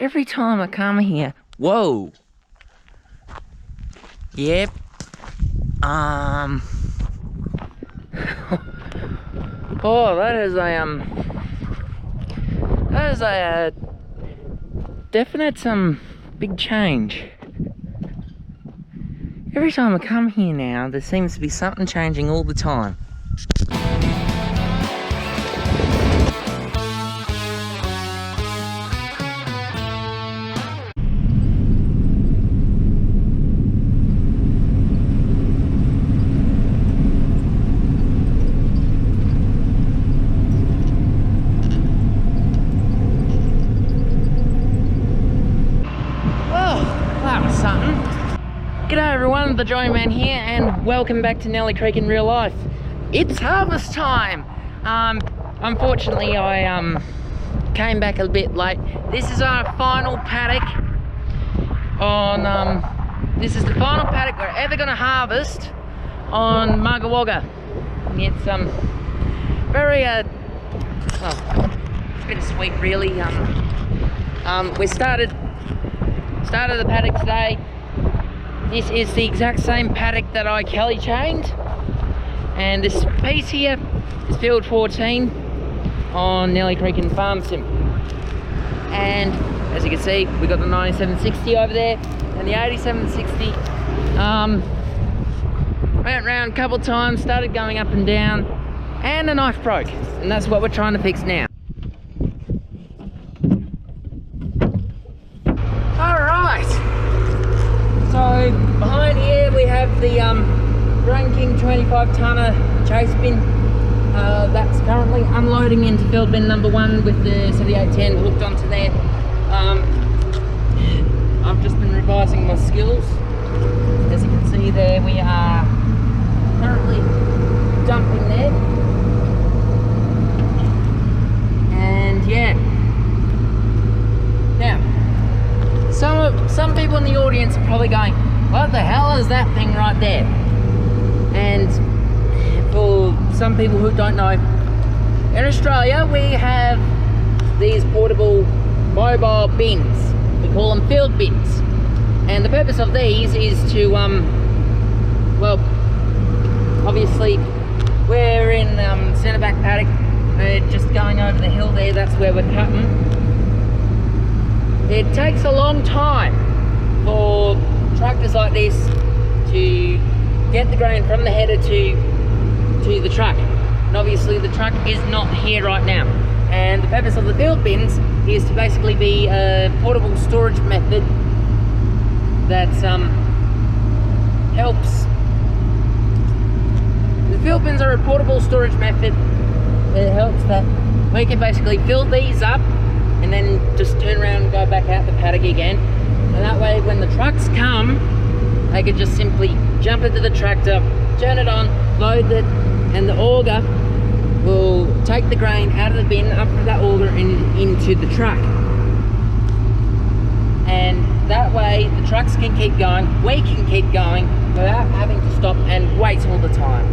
Every time I come here, whoa. Yep. Oh, that is a definite big change. Every time I come here now, there seems to be something changing all the time. G'day everyone, the Joyman here, and welcome back to Nelly Creek in real life. It's harvest time. Unfortunately, I came back a bit late. This is our final paddock. This is the final paddock we're ever going to harvest on Mugga Wugga. It's very well, it's bittersweet really. We started the paddock today. This is the exact same paddock that I Kelly chained, and this piece here is field 14 on Nelly Creek in Farm Sim. And as you can see, we got the 9760 over there and the 8760. Went around a couple of times, started going up and down, and the knife broke, and that's what we're trying to fix now. So behind here we have the Grain King 25 tonner chase bin. That's currently unloading into field bin number 1 with the 7810 hooked onto there. I've just been revising my skills. As you can see there, we are currently dumping there. And yeah. Now, some people in the audience are probably going, what the hell is that thing right there? And for some people who don't know, in Australia we have these portable mobile bins. We call them field bins. And the purpose of these is to, well, obviously we're in centre back paddock. We're just going over the hill there, that's where we're cutting. It takes a long time for tractors like this to get the grain from the header to the truck. And obviously the truck is not here right now. And the purpose of the field bins is to basically be a portable storage method that helps. The field bins are a portable storage method that helps that we can basically fill these up and then just turn around and go back out the paddock again. And that way when the trucks come, they could just simply jump into the tractor, turn it on, load it, and the auger will take the grain out of the bin, up from that auger and into the truck. And that way the trucks can keep going, we can keep going without having to stop and wait all the time.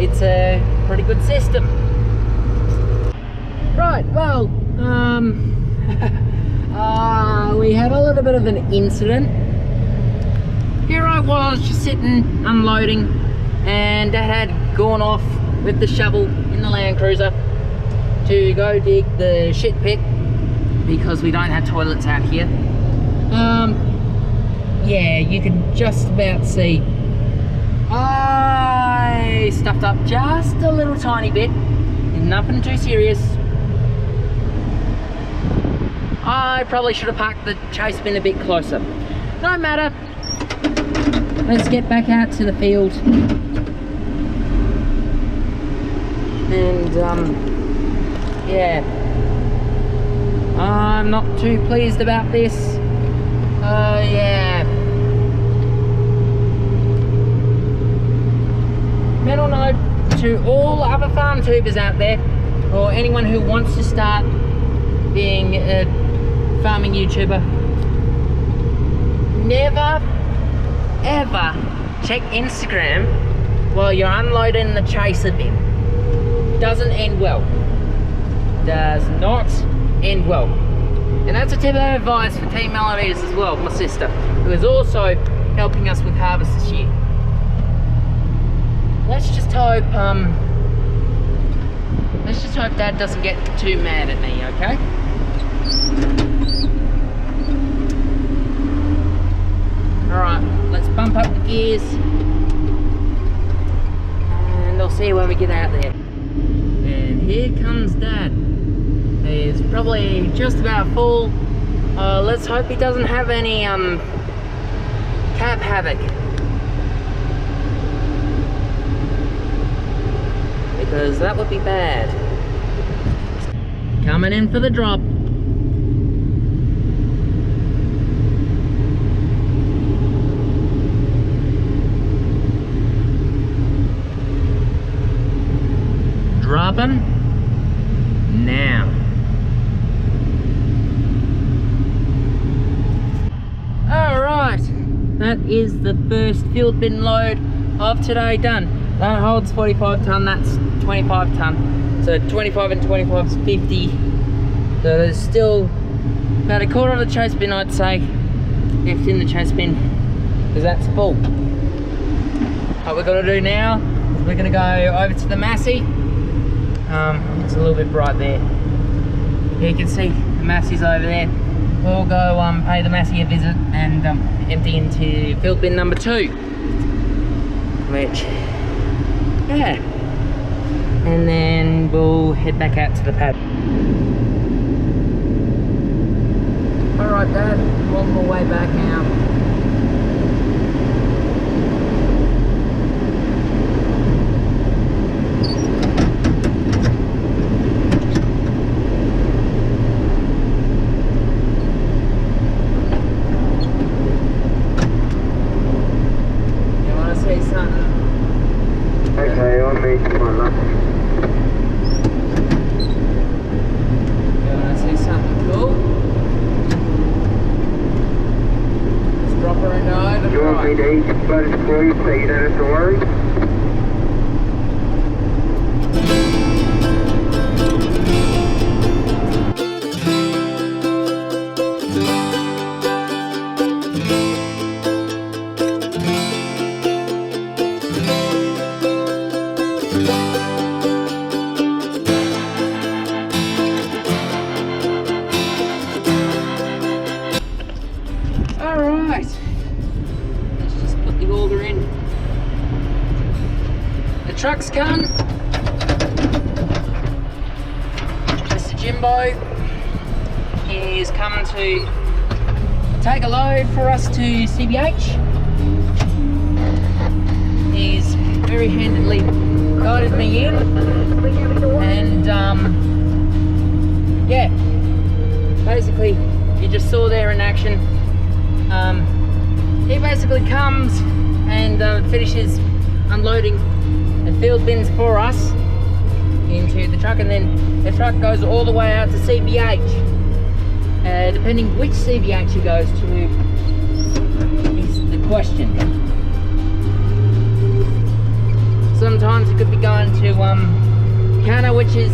It's a pretty good system. Right, well, we had a little bit of an incident. Here I was just sitting unloading, and Dad had gone off with the shovel in the Land Cruiser to go dig the shit pit because we don't have toilets out here. Yeah, you can just about see I stuffed up just a little tiny bit, nothing too serious. I probably should have parked the chase bin a bit closer. No matter. Let's get back out to the field. And yeah, I'm not too pleased about this. Yeah. Mental note to all other farm tubers out there, or anyone who wants to start being a farming YouTuber, never ever check Instagram while you're unloading the chaser bin. Doesn't end well. Does not end well. And that's a tip of advice for Team Melodies as well, my sister, who is also helping us with harvest this year. Let's just hope Dad doesn't get too mad at me, okay? Alright, let's bump up the gears and I'll see you when we get out there. And here comes Dad. He's probably just about full. Let's hope he doesn't have any cab havoc, because that would be bad. Coming in for the drop. Dropping now. Alright, that is the first field bin load of today done. That holds 45 tonne, that's 25 tonne. So 25 and 25 is 50. So there's still about a quarter of the chase bin, I'd say, left in the chase bin, because that's full. What we're going to do now is we're going to go over to the Massey. It's a little bit bright there. Here you can see the Massey's over there. We'll go pay the Massey a visit and empty into field bin number 2. Which, yeah. And then we'll head back out to the pad. Alright Dad, I'm on my way back now. Alright, let's just put the auger in. The truck's come. Mr. Jimbo is coming to take a load for us to CBH. He's very handedly guided me in, and yeah, basically you just saw there in action. He basically comes and finishes unloading the field bins for us into the truck, and then the truck goes all the way out to CBH. Depending which CBH he goes to is the question. Sometimes it could be going to Canna, which is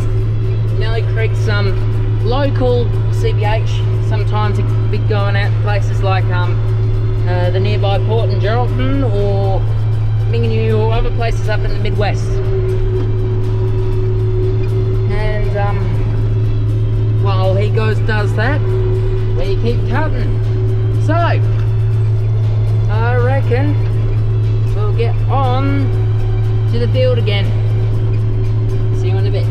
Nelly Creek's local CBH. Sometimes it could be going out to places like the nearby Port and Geraldton or Minganoo or other places up in the Midwest. And while he does that, we keep cutting. So I reckon we'll get on to the field again. See you in a bit.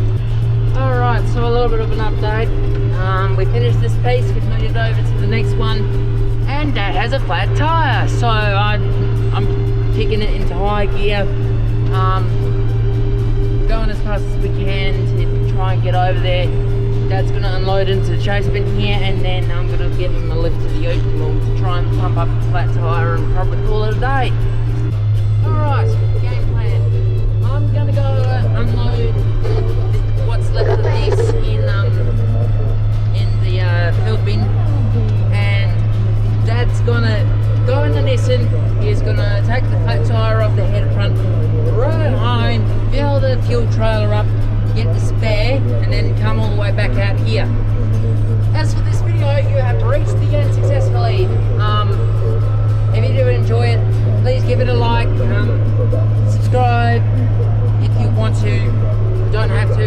Alright, so a little bit of an update. We finished this piece, we've moved over to the next one, and Dad has a flat tyre, so I'm kicking it into high gear, going as fast as we can to try and get over there. Dad's going to unload into the chase bin here, and then I'm going to give him a lift to the Open to try and pump up the flat tyre and probably call it a day. Alright, game plan. I'm going to go unload what's left of this in the field bin, and Dad's gonna go in the Nissan. He's gonna take the flat tyre off the header front, run home, fill the fuel trailer up, get the spare, and then come all the way back out here. As for this video, don't have